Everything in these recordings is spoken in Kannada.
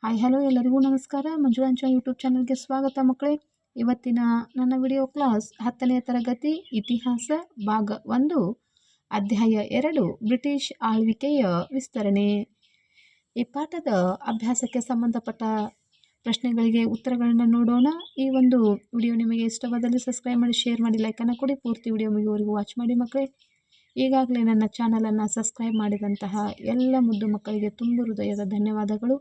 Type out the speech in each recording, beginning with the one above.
ಹಾಯ್ ಹಲೋ ಎಲ್ಲರಿಗೂ ನಮಸ್ಕಾರ. ಮಂಜುಳಾಂಚ ಯೂಟ್ಯೂಬ್ ಚಾನಲ್ಗೆ ಸ್ವಾಗತ ಮಕ್ಕಳೇ. ಇವತ್ತಿನ ನನ್ನ ವಿಡಿಯೋ ಕ್ಲಾಸ್ 10ನೇ ತರಗತಿ ಇತಿಹಾಸ ಭಾಗ 1 ಅಧ್ಯಾಯ 2 ಬ್ರಿಟಿಷ್ ಆಳ್ವಿಕೆಯ ವಿಸ್ತರಣೆ. ಈ ಪಾಠದ ಅಭ್ಯಾಸಕ್ಕೆ ಸಂಬಂಧಪಟ್ಟ ಪ್ರಶ್ನೆಗಳಿಗೆ ಉತ್ತರಗಳನ್ನು ನೋಡೋಣ. ಈ ಒಂದು ವಿಡಿಯೋ ನಿಮಗೆ ಇಷ್ಟವಾದಲ್ಲಿ ಸಬ್ಸ್ಕ್ರೈಬ್ ಮಾಡಿ, ಶೇರ್ ಮಾಡಿ, ಲೈಕನ್ನು ಕೊಡಿ. ಪೂರ್ತಿ ವಿಡಿಯೋ ಮುಗಿಯುವವರೆಗೂ ವಾಚ್ ಮಾಡಿ ಮಕ್ಕಳೇ. ಈಗಾಗಲೇ ನನ್ನ ಚಾನಲನ್ನು ಸಬ್ಸ್ಕ್ರೈಬ್ ಮಾಡಿದಂತಹ ಎಲ್ಲ ಮುದ್ದು ಮಕ್ಕಳಿಗೆ ತುಂಬ ಹೃದಯದ ಧನ್ಯವಾದಗಳು.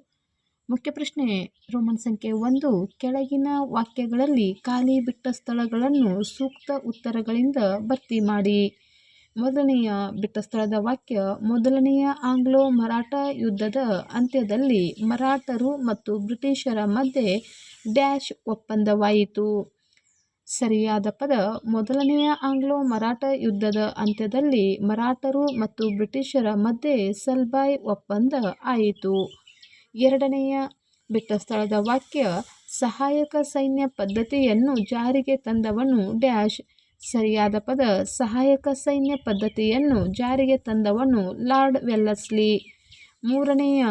ಮುಖ್ಯ ಪ್ರಶ್ನೆ ರೋಮನ್ ಸಂಖ್ಯೆ 1. ಕೆಳಗಿನ ವಾಕ್ಯಗಳಲ್ಲಿ ಖಾಲಿ ಬಿಟ್ಟ ಸ್ಥಳಗಳನ್ನು ಸೂಕ್ತ ಉತ್ತರಗಳಿಂದ ಭರ್ತಿ ಮಾಡಿ. ಮೊದಲನೆಯ ಬಿಟ್ಟ ಸ್ಥಳದ ವಾಕ್ಯ: ಮೊದಲನೆಯ ಆಂಗ್ಲೋ ಮರಾಠ ಯುದ್ಧದ ಅಂತ್ಯದಲ್ಲಿ ಮರಾಠರು ಮತ್ತು ಬ್ರಿಟಿಷರ ಮಧ್ಯೆ ಡ್ಯಾಶ್ ಒಪ್ಪಂದವಾಯಿತು. ಸರಿಯಾದ ಪದ: ಮೊದಲನೆಯ ಆಂಗ್ಲೋ ಮರಾಠ ಯುದ್ಧದ ಅಂತ್ಯದಲ್ಲಿ ಮರಾಠರು ಮತ್ತು ಬ್ರಿಟಿಷರ ಮಧ್ಯೆ ಸಲ್ಬಾಯ್ ಒಪ್ಪಂದ ಆಯಿತು. ಎರಡನೆಯ ಬಿಟ್ಟ ಸ್ಥಳದ ವಾಕ್ಯ: ಸಹಾಯಕ ಸೈನ್ಯ ಪದ್ಧತಿಯನ್ನು ಜಾರಿಗೆ ತಂದವನು ಡ್ಯಾಶ್. ಸರಿಯಾದ ಪದ: ಸಹಾಯಕ ಸೈನ್ಯ ಪದ್ಧತಿಯನ್ನು ಜಾರಿಗೆ ತಂದವನು ಲಾರ್ಡ್ ವೆಲ್ಲಸ್ಲಿ. ಮೂರನೆಯ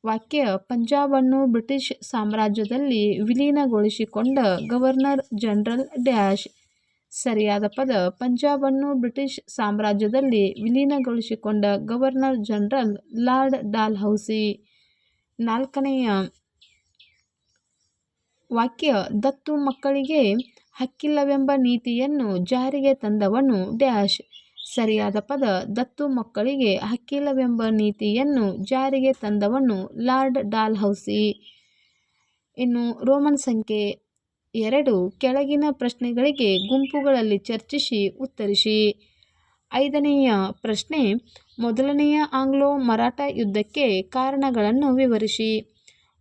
ವಾಕ್ಯ: ಪಂಜಾಬನ್ನು ಬ್ರಿಟಿಷ್ ಸಾಮ್ರಾಜ್ಯದಲ್ಲಿ ವಿಲೀನಗೊಳಿಸಿಕೊಂಡ ಗವರ್ನರ್ ಜನರಲ್ ಡ್ಯಾಶ್. ಸರಿಯಾದ ಪದ: ಪಂಜಾಬನ್ನು ಬ್ರಿಟಿಷ್ ಸಾಮ್ರಾಜ್ಯದಲ್ಲಿ ವಿಲೀನಗೊಳಿಸಿಕೊಂಡ ಗವರ್ನರ್ ಜನರಲ್ ಲಾರ್ಡ್ ಡಾಲ್ಹೌಸಿ. ನಾಲ್ಕನೆಯ ವಾಕ್ಯ: ದತ್ತು ಮಕ್ಕಳಿಗೆ ಹಕ್ಕಿಲ್ಲವೆಂಬ ನೀತಿಯನ್ನು ಜಾರಿಗೆ ತಂದವನು ಡ್ಯಾಶ್. ಸರಿಯಾದ ಪದ: ದತ್ತು ಮಕ್ಕಳಿಗೆ ಹಕ್ಕಿಲ್ಲವೆಂಬ ನೀತಿಯನ್ನು ಜಾರಿಗೆ ತಂದವನು ಲಾರ್ಡ್ ಡಾಲ್ಹೌಸಿ. ಇನ್ನು ರೋಮನ್ ಸಂಖ್ಯೆ 2. ಕೆಳಗಿನ ಪ್ರಶ್ನೆಗಳಿಗೆ ಗುಂಪುಗಳಲ್ಲಿ ಚರ್ಚಿಸಿ ಉತ್ತರಿಸಿ. 5ನೆಯ ಪ್ರಶ್ನೆ: ಮೊದಲನೆಯ ಆಂಗ್ಲೋ ಮರಾಠ ಯುದ್ಧಕ್ಕೆ ಕಾರಣಗಳನ್ನು ವಿವರಿಸಿ.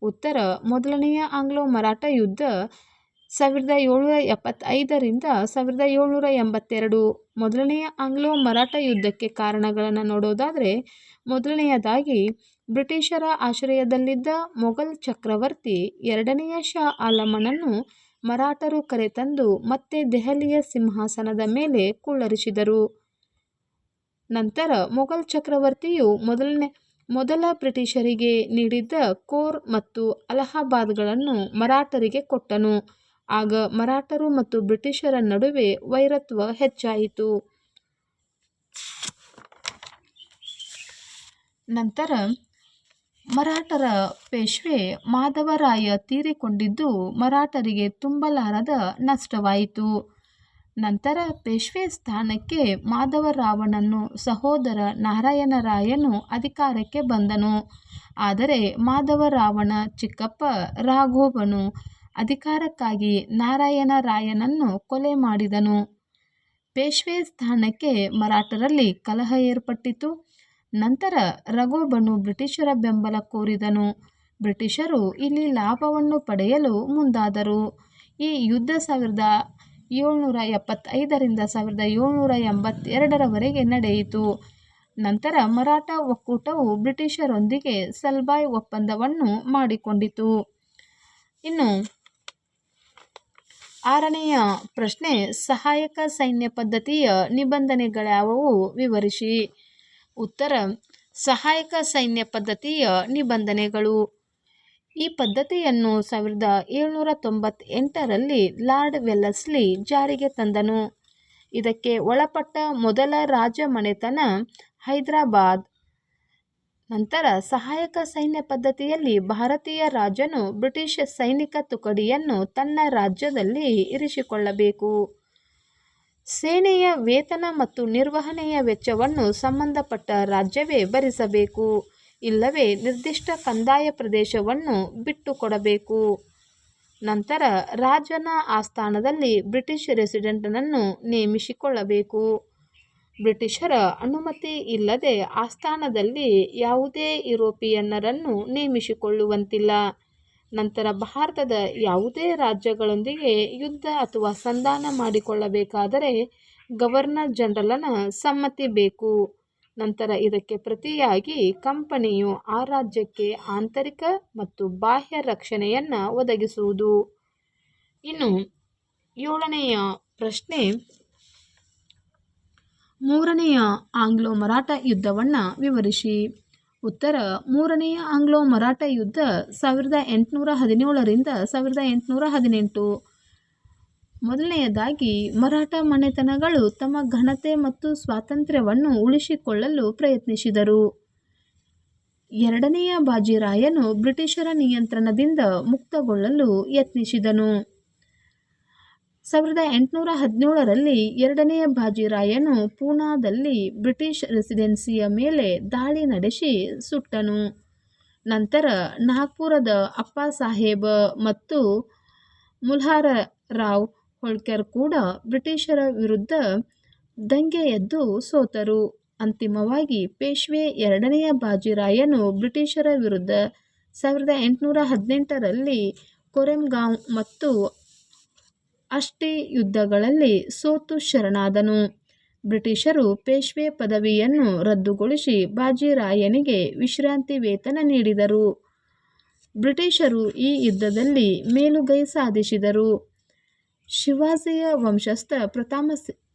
ಉತ್ತರ: ಮೊದಲನೆಯ ಆಂಗ್ಲೋ ಮರಾಠ ಯುದ್ಧ 1775 ರಿಂದ 1782. ಮೊದಲನೆಯ ಆಂಗ್ಲೋ ಮರಾಠ ಯುದ್ಧಕ್ಕೆ ಕಾರಣಗಳನ್ನು ನೋಡೋದಾದರೆ, ಮೊದಲನೆಯದಾಗಿ ಬ್ರಿಟಿಷರ ಆಶ್ರಯದಲ್ಲಿದ್ದ ಮೊಘಲ್ ಚಕ್ರವರ್ತಿ 2ನೇ ಶಾ ಆಲಮನನ್ನು ಮರಾಠರು ಕರೆತಂದು ಮತ್ತೆ ದೆಹಲಿಯ ಸಿಂಹಾಸನದ ಮೇಲೆ ಕುಳ್ಳರಿಸಿದರು. ನಂತರ ಮೊಘಲ್ ಚಕ್ರವರ್ತಿಯು ಮೊದಲ ಬ್ರಿಟಿಷರಿಗೆ ನೀಡಿದ್ದ ಕೋರ್ ಮತ್ತು ಅಲಹಾಬಾದ್ಗಳನ್ನು ಮರಾಠರಿಗೆ ಕೊಟ್ಟನು. ಆಗ ಮರಾಠರು ಮತ್ತು ಬ್ರಿಟಿಷರ ನಡುವೆ ವೈರತ್ವ ಹೆಚ್ಚಾಯಿತು. ನಂತರ ಮರಾಠರ ಪೇಶ್ವೆ ಮಾಧವರಾಯ ತೀರಿಕೊಂಡಿದ್ದು ಮರಾಠರಿಗೆ ತುಂಬಲಾರದ ನಷ್ಟವಾಯಿತು. ನಂತರ ಪೇಶ್ವೆ ಸ್ಥಾನಕ್ಕೆ ಮಾಧವರಾವನನ್ನು ಸಹೋದರ ನಾರಾಯಣರಾಯನು ಅಧಿಕಾರಕ್ಕೆ ಬಂದನು. ಆದರೆ ಮಾಧವರಾವನ ಚಿಕ್ಕಪ್ಪ ರಾಘೋಬನು ಅಧಿಕಾರಕ್ಕಾಗಿ ನಾರಾಯಣರಾಯನನ್ನು ಕೊಲೆ ಮಾಡಿದನು. ಪೇಶ್ವೆ ಸ್ಥಾನಕ್ಕೆ ಮರಾಠರಲ್ಲಿ ಕಲಹ ಏರ್ಪಟ್ಟಿತು. ನಂತರ ರಾಘೋಬನು ಬ್ರಿಟಿಷರ ಬೆಂಬಲ ಕೋರಿದನು. ಬ್ರಿಟಿಷರು ಇಲ್ಲಿ ಲಾಭವನ್ನು ಪಡೆಯಲು ಮುಂದಾದರು. ಈ ಯುದ್ಧ 1775 ರಿಂದ 1782 ನಡೆಯಿತು. ನಂತರ ಮರಾಠ ಒಕ್ಕೂಟವು ಬ್ರಿಟಿಷರೊಂದಿಗೆ ಸಲ್ಬಾಯ್ ಒಪ್ಪಂದವನ್ನು ಮಾಡಿಕೊಂಡಿತು. ಇನ್ನು 6ನೆಯ ಪ್ರಶ್ನೆ: ಸಹಾಯಕ ಸೈನ್ಯ ಪದ್ಧತಿಯ ನಿಬಂಧನೆಗಳ್ಯಾವುವು ವಿವರಿಸಿ. ಉತ್ತರ: ಸಹಾಯಕ ಸೈನ್ಯ ಪದ್ಧತಿಯ ನಿಬಂಧನೆಗಳು: ಈ ಪದ್ಧತಿಯನ್ನು 1798 ರಲ್ಲಿ ಲಾರ್ಡ್ ವೆಲ್ಲಸ್ಲಿ ಜಾರಿಗೆ ತಂದನು. ಇದಕ್ಕೆ ಒಳಪಟ್ಟ ಮೊದಲ ರಾಜಮನೆತನ ಹೈದರಾಬಾದ್. ನಂತರ ಸಹಾಯಕ ಸೈನ್ಯ ಪದ್ಧತಿಯಲ್ಲಿ ಭಾರತೀಯ ರಾಜನು ಬ್ರಿಟಿಷ್ ಸೈನಿಕ ತುಕಡಿಯನ್ನು ತನ್ನ ರಾಜ್ಯದಲ್ಲಿ ಇರಿಸಿಕೊಳ್ಳಬೇಕು. ಸೇನೆಯ ವೇತನ ಮತ್ತು ನಿರ್ವಹಣೆಯ ವೆಚ್ಚವನ್ನು ಸಂಬಂಧಪಟ್ಟ ರಾಜ್ಯವೇ ಭರಿಸಬೇಕು, ಇಲ್ಲವೇ ನಿರ್ದಿಷ್ಟ ಕಂದಾಯ ಪ್ರದೇಶವನ್ನು ಬಿಟ್ಟುಕೊಡಬೇಕು. ನಂತರ ರಾಜನ ಆಸ್ಥಾನದಲ್ಲಿ ಬ್ರಿಟಿಷ್ ರೆಸಿಡೆಂಟನನ್ನು ನೇಮಿಸಿಕೊಳ್ಳಬೇಕು. ಬ್ರಿಟಿಷರ ಅನುಮತಿ ಇಲ್ಲದೆ ಆಸ್ಥಾನದಲ್ಲಿ ಯಾವುದೇ ಯುರೋಪಿಯನ್ನರನ್ನು ನೇಮಿಸಿಕೊಳ್ಳುವಂತಿಲ್ಲ. ನಂತರ ಭಾರತದ ಯಾವುದೇ ರಾಜ್ಯಗಳೊಂದಿಗೆ ಯುದ್ಧ ಅಥವಾ ಸಂಧಾನ ಮಾಡಿಕೊಳ್ಳಬೇಕಾದರೆ ಗವರ್ನರ್ ಜನರಲನ ಸಮ್ಮತಿ ಬೇಕು. ನಂತರ ಇದಕ್ಕೆ ಪ್ರತಿಯಾಗಿ ಕಂಪನಿಯು ಆ ರಾಜ್ಯಕ್ಕೆ ಆಂತರಿಕ ಮತ್ತು ಬಾಹ್ಯ ರಕ್ಷಣೆಯನ್ನು ಒದಗಿಸುವುದು. ಇನ್ನು 7ನೆಯ ಪ್ರಶ್ನೆ: ಮೂರನೆಯ ಆಂಗ್ಲೋ ಮರಾಠ ಯುದ್ಧವನ್ನು ವಿವರಿಸಿ. ಉತ್ತರ ಮೂರನೆಯ ಆಂಗ್ಲೋ ಮರಾಠ ಯುದ್ಧ 1817ರಿಂದ 1818. ಮೊದಲನೆಯದಾಗಿ ಮರಾಠ ಮನೆತನಗಳು ತಮ್ಮ ಘನತೆ ಮತ್ತು ಸ್ವಾತಂತ್ರ್ಯವನ್ನು ಉಳಿಸಿಕೊಳ್ಳಲು ಪ್ರಯತ್ನಿಸಿದರು. ಎರಡನೆಯ ಬಾಜಿರಾಯನು ಬ್ರಿಟಿಷರ ನಿಯಂತ್ರಣದಿಂದ ಮುಕ್ತಗೊಳ್ಳಲು ಯತ್ನಿಸಿದನು. 1817ರಲ್ಲಿ ಎರಡನೆಯ ಬಾಜಿರಾಯನು ಪೂನಾದಲ್ಲಿ ಬ್ರಿಟಿಷ್ ರೆಸಿಡೆನ್ಸಿಯ ಮೇಲೆ ದಾಳಿ ನಡೆಸಿ ಸುಟ್ಟನು. ನಂತರ ನಾಗ್ಪುರದ ಅಪ್ಪಾಸಾಹೇಬ ಮತ್ತು ಮಲ್ಹಾರರಾವ್ ಹೋಳ್ಕರ್ ಕೂಡ ಬ್ರಿಟಿಷರ ವಿರುದ್ಧ ದಂಗೆ ಎದ್ದು ಸೋತರು. ಅಂತಿಮವಾಗಿ ಪೇಶ್ವೆ ಎರಡನೆಯ ಬಾಜಿರಾಯನು ಬ್ರಿಟಿಷರ ವಿರುದ್ಧ 1818ರಲ್ಲಿ ಕೊರೆಂಗಾಂವ್ ಮತ್ತು ಅಷ್ಟೇ ಯುದ್ಧಗಳಲ್ಲಿ ಸೋತು ಶರಣಾದನು. ಬ್ರಿಟಿಷರು ಪೇಶ್ವೆ ಪದವಿಯನ್ನು ರದ್ದುಗೊಳಿಸಿ ಬಾಜಿರಾಯನಿಗೆ ವಿಶ್ರಾಂತಿ ವೇತನ ನೀಡಿದರು. ಬ್ರಿಟಿಷರು ಈ ಯುದ್ಧದಲ್ಲಿ ಮೇಲುಗೈ ಸಾಧಿಸಿದರು. ಶಿವಾಜಿಯ ವಂಶಸ್ಥ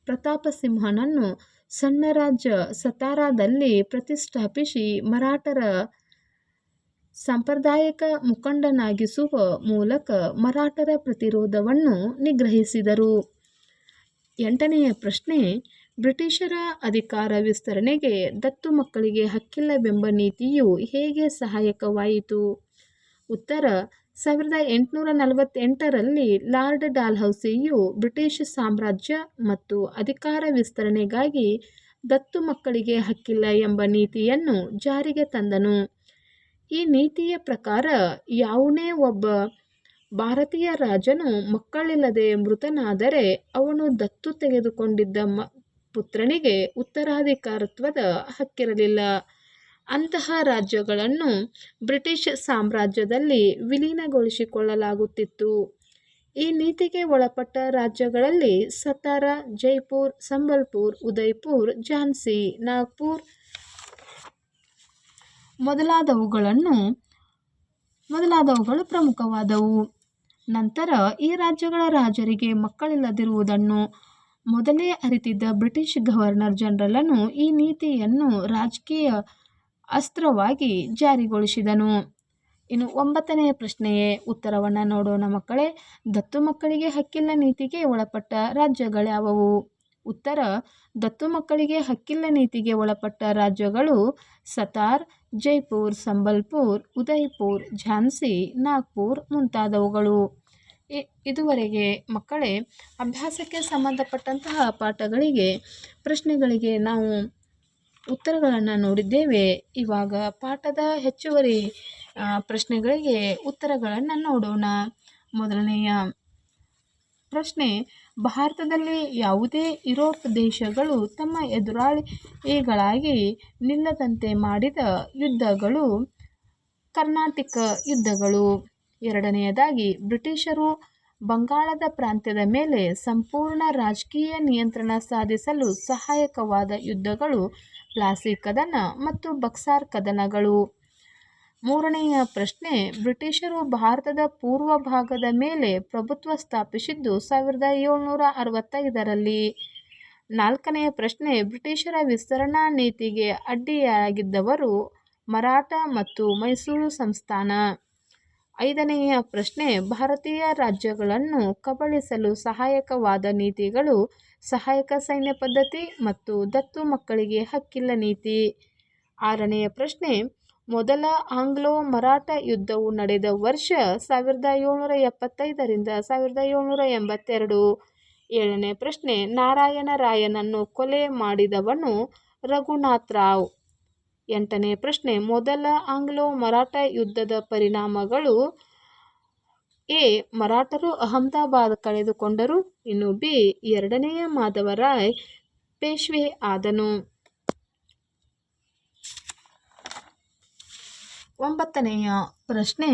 ಪ್ರತಾಪಸಿಂಹನನ್ನು ಸಣ್ಣ ರಾಜ್ಯ ಸತಾರಾದಲ್ಲಿ ಪ್ರತಿಷ್ಠಾಪಿಸಿ ಮರಾಠರ ಸಾಂಪ್ರದಾಯಿಕ ಮುಖಂಡನಾಗಿಸುವ ಮೂಲಕ ಮರಾಠರ ಪ್ರತಿರೋಧವನ್ನು ನಿಗ್ರಹಿಸಿದರು. 8ನೆಯ ಪ್ರಶ್ನೆ, ಬ್ರಿಟಿಷರ ಅಧಿಕಾರ ವಿಸ್ತರಣೆಗೆ ದತ್ತು ಮಕ್ಕಳಿಗೆ ಹಕ್ಕಿಲ್ಲವೆಂಬ ನೀತಿಯು ಹೇಗೆ ಸಹಾಯಕವಾಯಿತು? ಉತ್ತರ 1848ರಲ್ಲಿ ಲಾರ್ಡ್ ಡಾಲ್ಹೌಸಿಯು ಬ್ರಿಟಿಷ್ ಸಾಮ್ರಾಜ್ಯ ಮತ್ತು ಅಧಿಕಾರ ವಿಸ್ತರಣೆಗಾಗಿ ದತ್ತು ಮಕ್ಕಳಿಗೆ ಹಕ್ಕಿಲ್ಲ ಎಂಬ ನೀತಿಯನ್ನು ಜಾರಿಗೆ ತಂದನು. ಈ ನೀತಿಯ ಪ್ರಕಾರ ಯಾವುದೇ ಒಬ್ಬ ಭಾರತೀಯ ರಾಜನು ಮಕ್ಕಳಿಲ್ಲದೆ ಮೃತನಾದರೆ ಅವನು ದತ್ತು ತೆಗೆದುಕೊಂಡಿದ್ದ ಪುತ್ರನಿಗೆ ಉತ್ತರಾಧಿಕಾರತ್ವದ ಹಕ್ಕಿರಲಿಲ್ಲ. ಅಂತಹ ರಾಜ್ಯಗಳನ್ನು ಬ್ರಿಟಿಷ್ ಸಾಮ್ರಾಜ್ಯದಲ್ಲಿ ವಿಲೀನಗೊಳಿಸಿಕೊಳ್ಳಲಾಗುತ್ತಿತ್ತು. ಈ ನೀತಿಗೆ ಒಳಪಟ್ಟ ರಾಜ್ಯಗಳಲ್ಲಿ ಸತಾರಾ, ಜೈಪುರ್, ಸಂಬಲ್ಪುರ್, ಉದಯ್ಪುರ್, ಝಾನ್ಸಿ, ನಾಗ್ಪುರ್ ಮೊದಲಾದವುಗಳು ಪ್ರಮುಖವಾದವು. ನಂತರ ಈ ರಾಜ್ಯಗಳ ರಾಜರಿಗೆ ಮಕ್ಕಳಿಲ್ಲದಿರುವುದನ್ನು ಮೊದಲೇ ಅರಿತಿದ್ದ ಬ್ರಿಟಿಷ್ ಗವರ್ನರ್ ಜನರಲನು ಈ ನೀತಿಯನ್ನು ರಾಜಕೀಯ ಅಸ್ತ್ರವಾಗಿ ಜಾರಿಗೊಳಿಸಿದನು. ಇನ್ನು 9ನೆಯ ಪ್ರಶ್ನೆಯ ಉತ್ತರವನ್ನು ನೋಡೋಣ ಮಕ್ಕಳೇ. ದತ್ತು ಮಕ್ಕಳಿಗೆ ಹಕ್ಕಿಲ್ಲ ನೀತಿಗೆ ಒಳಪಟ್ಟ ರಾಜ್ಯಗಳ್ಯಾವುವು? ಉತ್ತರ, ದತ್ತು ಮಕ್ಕಳಿಗೆ ಹಕ್ಕಿಲ್ಲ ನೀತಿಗೆ ಒಳಪಟ್ಟ ರಾಜ್ಯಗಳು ಸತಾರ್, ಜೈಪುರ್, ಸಂಬಲ್ಪುರ್, ಉದಯ್ಪುರ್, ಝಾನ್ಸಿ, ನಾಗ್ಪುರ್ ಮುಂತಾದವುಗಳು. ಇದುವರೆಗೆ ಮಕ್ಕಳೇ ಅಭ್ಯಾಸಕ್ಕೆ ಸಂಬಂಧಪಟ್ಟಂತಹ ಪ್ರಶ್ನೆಗಳಿಗೆ ನಾವು ಉತ್ತರಗಳನ್ನು ನೋಡಿದ್ದೇವೆ. ಇವಾಗ ಪಾಠದ ಹೆಚ್ಚುವರಿ ಪ್ರಶ್ನೆಗಳಿಗೆ ಉತ್ತರಗಳನ್ನು ನೋಡೋಣ. ಮೊದಲನೆಯ ಪ್ರಶ್ನೆ, ಭಾರತದಲ್ಲಿ ಯಾವುದೇ ಯುರೋಪ್ ದೇಶಗಳು ತಮ್ಮ ಎದುರಾಳಿಗಳಾಗಿ ನಿಲ್ಲದಂತೆ ಮಾಡಿದ ಯುದ್ಧಗಳು ಕರ್ನಾಟಿಕ್ ಯುದ್ಧಗಳು. ಎರಡನೆಯದಾಗಿ, ಬ್ರಿಟಿಷರು ಬಂಗಾಳದ ಪ್ರಾಂತ್ಯದ ಮೇಲೆ ಸಂಪೂರ್ಣ ರಾಜಕೀಯ ನಿಯಂತ್ರಣ ಸಾಧಿಸಲು ಸಹಾಯಕವಾದ ಯುದ್ಧಗಳು ಪ್ಲಾಸಿ ಕದನ ಮತ್ತು ಬಕ್ಸಾರ್ ಕದನಗಳು. ಮೂರನೆಯ ಪ್ರಶ್ನೆ, ಬ್ರಿಟಿಷರು ಭಾರತದ ಪೂರ್ವ ಭಾಗದ ಮೇಲೆ ಪ್ರಭುತ್ವ ಸ್ಥಾಪಿಸಿದ್ದು 1765ರಲ್ಲಿ. ನಾಲ್ಕನೆಯ ಪ್ರಶ್ನೆ, ಬ್ರಿಟಿಷರ ವಿಸ್ತರಣಾ ನೀತಿಗೆ ಅಡ್ಡಿಯಾಗಿದ್ದವರು ಮರಾಠ ಮತ್ತು ಮೈಸೂರು ಸಂಸ್ಥಾನ. ಐದನೆಯ ಪ್ರಶ್ನೆ, ಭಾರತೀಯ ರಾಜ್ಯಗಳನ್ನು ಕಬಳಿಸಲು ಸಹಾಯಕವಾದ ನೀತಿಗಳು ಸಹಾಯಕ ಸೈನ್ಯ ಪದ್ಧತಿ ಮತ್ತು ದತ್ತು ಮಕ್ಕಳಿಗೆ ಹಕ್ಕಿಲ್ಲ ನೀತಿ. ಆರನೆಯ ಪ್ರಶ್ನೆ, ಮೊದಲ ಆಂಗ್ಲೋ ಮರಾಠ ಯುದ್ಧವು ನಡೆದ ವರ್ಷ 1775ರಿಂದ 1782. ಏಳನೇ ಪ್ರಶ್ನೆ, ನಾರಾಯಣ ರಾಯನನ್ನು ಕೊಲೆ ಮಾಡಿದವನು ರಘುನಾಥರಾವ್. ಎಂಟನೇ ಪ್ರಶ್ನೆ, ಮೊದಲ ಆಂಗ್ಲೋ ಮರಾಠ ಯುದ್ಧದ ಪರಿಣಾಮಗಳು. ಎ, ಮರಾಠರು ಅಹಮದಾಬಾದ್ ಕಳೆದುಕೊಂಡರು. ಇನ್ನು ಬಿ, ಎರಡನೆಯ ಮಾಧವರಾಯ್ ಪೇಶ್ವೆ ಆದನು. 9ನೆಯ ಪ್ರಶ್ನೆ,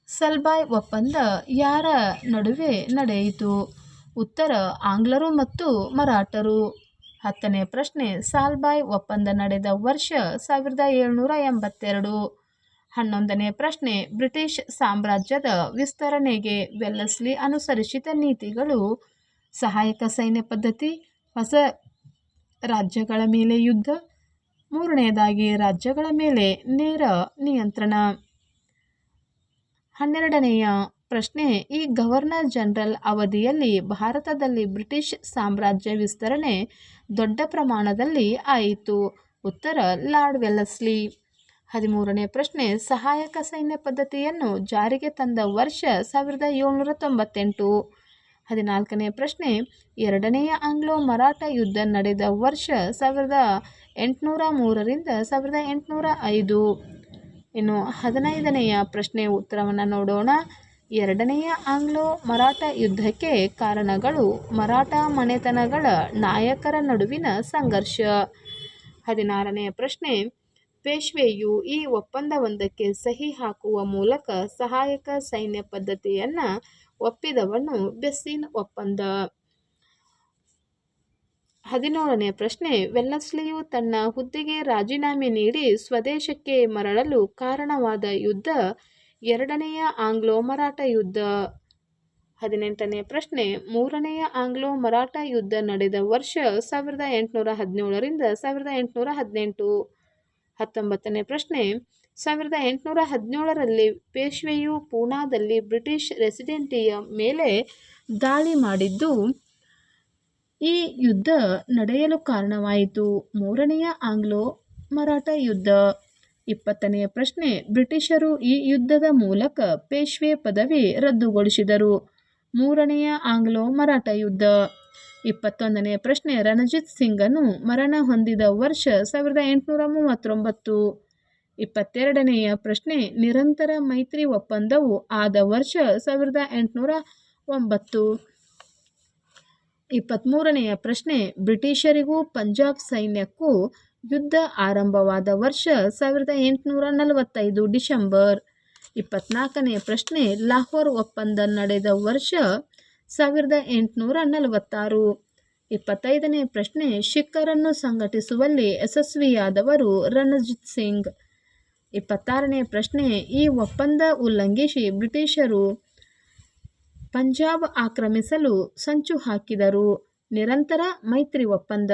ಸಲ್ಬಾಯ್ ಒಪ್ಪಂದ ಯಾರ ನಡುವೆ ನಡೆಯಿತು? ಉತ್ತರ, ಆಂಗ್ಲರು ಮತ್ತು ಮರಾಠರು. 10ನೇ ಪ್ರಶ್ನೆ, ಸಾಲ್ಬಾಯ್ ಒಪ್ಪಂದ ನಡೆದ ವರ್ಷ 1782. 11ನೇ ಪ್ರಶ್ನೆ, ಬ್ರಿಟಿಷ್ ಸಾಮ್ರಾಜ್ಯದ ವಿಸ್ತರಣೆಗೆ ವೆಲ್ಲೆಸ್ಲಿ ಅನುಸರಿಸಿದ ನೀತಿಗಳು ಸಹಾಯಕ ಸೈನ್ಯ ಪದ್ಧತಿ, ಹೊಸ ರಾಜ್ಯಗಳ ಮೇಲೆ ಯುದ್ಧ ಮೂರನೆಯದಾಗಿ ರಾಜ್ಯಗಳ ಮೇಲೆ ನೇರ ನಿಯಂತ್ರಣ. 12ನೆಯ ಪ್ರಶ್ನೆ, ಈ ಗವರ್ನರ್ ಜನರಲ್ ಅವಧಿಯಲ್ಲಿ ಭಾರತದಲ್ಲಿ ಬ್ರಿಟಿಷ್ ಸಾಮ್ರಾಜ್ಯ ವಿಸ್ತರಣೆ ದೊಡ್ಡ ಪ್ರಮಾಣದಲ್ಲಿ ಆಯಿತು. ಉತ್ತರ ಲಾರ್ಡ್ ವೆಲ್ಲಸ್ಲಿ. 13ನೇ ಪ್ರಶ್ನೆ, ಸಹಾಯಕ ಸೈನ್ಯ ಪದ್ಧತಿಯನ್ನು ಜಾರಿಗೆ ತಂದ ವರ್ಷ 1798. 14ನೇ ಪ್ರಶ್ನೆ, ಎರಡನೆಯ ಆಂಗ್ಲೋ ಮರಾಠ ಯುದ್ಧ ನಡೆದ ವರ್ಷ 1803 ರಿಂದ 1805. ಇನ್ನು 15ನೆಯ ಪ್ರಶ್ನೆ ಉತ್ತರವನ್ನು ನೋಡೋಣ. ಎರಡನೆಯ ಆಂಗ್ಲೋ ಮರಾಠ ಯುದ್ಧಕ್ಕೆ ಕಾರಣಗಳು ಮರಾಠ ಮನೆತನಗಳ ನಾಯಕರ ನಡುವಿನ ಸಂಘರ್ಷ. 16ನೇ ಪ್ರಶ್ನೆ, ಪೇಶ್ವೆಯು ಈ ಒಪ್ಪಂದವೊಂದಕ್ಕೆ ಸಹಿ ಹಾಕುವ ಮೂಲಕ ಸಹಾಯಕ ಸೈನ್ಯ ಪದ್ಧತಿಯನ್ನು ಒಪ್ಪಿದವನು ಬೆಸ್ಸಿನ್ ಒಪ್ಪಂದ. 17ನೇ ಪ್ರಶ್ನೆ, ವೆಲ್ಲಸ್ಲಿಯು ತನ್ನ ಹುದ್ದೆಗೆ ರಾಜೀನಾಮೆ ನೀಡಿ ಸ್ವದೇಶಕ್ಕೆ ಮರಳಲು ಕಾರಣವಾದ ಯುದ್ಧ ಎರಡನೆಯ ಆಂಗ್ಲೋ ಮರಾಠ ಯುದ್ಧ. 18ನೇ ಪ್ರಶ್ನೆ, ಮೂರನೆಯ ಆಂಗ್ಲೋ ಮರಾಠ ಯುದ್ಧ ನಡೆದ ವರ್ಷ 1817 ರಿಂದ 1818. 19ನೇ ಪ್ರಶ್ನೆ, 1817ರಲ್ಲಿ ಪೇಶ್ವೆಯು ಪೂನಾದಲ್ಲಿ ಬ್ರಿಟಿಷ್ ರೆಸಿಡೆನ್ಸಿಯ ಮೇಲೆ ದಾಳಿ ಮಾಡಿದ್ದು ಈ ಯುದ್ಧ ನಡೆಯಲು ಕಾರಣವಾಯಿತು. ಮೂರನೆಯ ಆಂಗ್ಲೋ ಮರಾಠ ಯುದ್ಧ. 20ನೇ ಪ್ರಶ್ನೆ, ಬ್ರಿಟಿಷರು ಈ ಯುದ್ಧದ ಮೂಲಕ ಪೇಶ್ವೆ ಪದವಿ ರದ್ದುಗೊಳಿಸಿದರು. ಮೂರನೆಯ ಆಂಗ್ಲೋ ಮರಾಠ ಯುದ್ಧ. 21ನೇ ಪ್ರಶ್ನೆ, ರಣಜಿತ್ ಸಿಂಗನು ಮರಣ ಹೊಂದಿದ ವರ್ಷ 1839. 22ನೆಯ ಪ್ರಶ್ನೆ, ನಿರಂತರ ಮೈತ್ರಿ ಒಪ್ಪಂದವು ಆದ ವರ್ಷ 1809. 23ನೆಯ ಪ್ರಶ್ನೆ, ಬ್ರಿಟಿಷರಿಗೂ ಪಂಜಾಬ್ ಸೈನ್ಯಕ್ಕೂ ಯುದ್ಧ ಆರಂಭವಾದ ವರ್ಷ 1845 ಡಿಸೆಂಬರ್. 24ನೇ ಪ್ರಶ್ನೆ, ಲಾಹೋರ್ ಒಪ್ಪಂದ ನಡೆದ ವರ್ಷ 1846. 25ನೇ ಪ್ರಶ್ನೆ, ಸಿಖ್ಖರನ್ನು ಸಂಘಟಿಸುವಲ್ಲಿ ಯಶಸ್ವಿಯಾದವರು ರಣಜಿತ್ ಸಿಂಗ್. 26ನೇ ಪ್ರಶ್ನೆ, ಈ ಒಪ್ಪಂದ ಉಲ್ಲಂಘಿಸಿ ಬ್ರಿಟಿಷರು ಪಂಜಾಬ್ ಆಕ್ರಮಿಸಲು ಸಂಚು ಹಾಕಿದರು. ನಿರಂತರ ಮೈತ್ರಿ ಒಪ್ಪಂದ.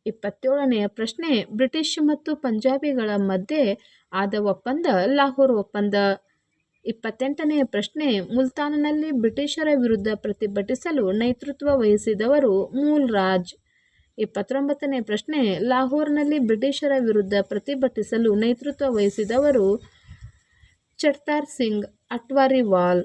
27ನೆಯ ಪ್ರಶ್ನೆ, ಬ್ರಿಟಿಷ್ ಮತ್ತು ಪಂಜಾಬಿಗಳ ಮಧ್ಯೆ ಆದ ಒಪ್ಪಂದ ಲಾಹೋರ್ ಒಪ್ಪಂದ. 28ನೇ ಪ್ರಶ್ನೆ, ಮುಲ್ತಾನ್ನಲ್ಲಿ ಬ್ರಿಟಿಷರ ವಿರುದ್ಧ ಪ್ರತಿಭಟಿಸಲು ನೇತೃತ್ವ ವಹಿಸಿದವರು ಮೂಲ್ ರಾಜ್. 29ನೇ ಪ್ರಶ್ನೆ, ಲಾಹೋರ್ನಲ್ಲಿ ಬ್ರಿಟಿಷರ ವಿರುದ್ಧ ಪ್ರತಿಭಟಿಸಲು ನೇತೃತ್ವ ವಹಿಸಿದವರು ಚಡ್ತಾರ್ ಸಿಂಗ್ ಅಟ್ವಾರಿವಾಲ್.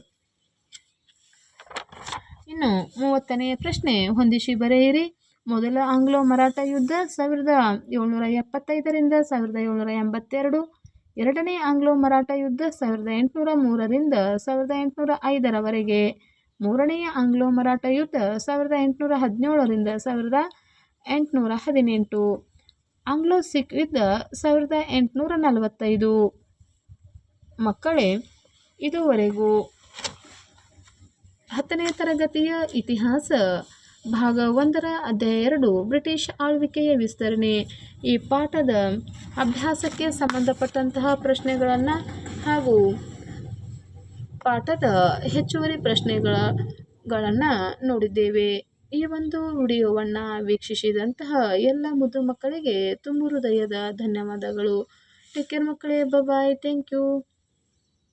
ಇನ್ನು 30ನೆಯ ಪ್ರಶ್ನೆ, ಹೊಂದಿಸಿ ಬರೆಯಿರಿ. ಮೊದಲ ಆಂಗ್ಲೋ ಮರಾಠ ಯುದ್ಧ 1775 ರಿಂದ 1782. ಎರಡನೇ ಆಂಗ್ಲೋ ಮರಾಠ ಯುದ್ಧ 1803 ರಿಂದ 1805ರವರೆಗೆ. ಮೂರನೆಯ ಆಂಗ್ಲೋ ಮರಾಠ ಯುದ್ಧ 1817 ರಿಂದ 1818. ಆಂಗ್ಲೋ ಸಿಖ್ ಯುದ್ಧ 1845. ಮಕ್ಕಳೇ, ಇದುವರೆಗೂ 10ನೇ ತರಗತಿಯ ಇತಿಹಾಸ ಭಾಗ 1ರ ಅಧ್ಯಾಯ 2 ಬ್ರಿಟಿಷ್ ಆಳ್ವಿಕೆಯ ವಿಸ್ತರಣೆ ಈ ಪಾಠದ ಅಭ್ಯಾಸಕ್ಕೆ ಸಂಬಂಧಪಟ್ಟಂತಹ ಪ್ರಶ್ನೆಗಳನ್ನು ಹಾಗೂ ಪಾಠದ ಹೆಚ್ಚುವರಿ ಪ್ರಶ್ನೆಗಳನ್ನು ನೋಡಿದ್ದೇವೆ. ಈ ಒಂದು ವಿಡಿಯೋವನ್ನು ವೀಕ್ಷಿಸಿದಂತಹ ಎಲ್ಲ ಮುದ್ದು ಮಕ್ಕಳಿಗೆ ತುಂಬ ಹೃದಯದ ಧನ್ಯವಾದಗಳು. ಟೇಕ್ ಕೇರ್ ಮಕ್ಕಳೇ. ಬಾಯ್. Thank you.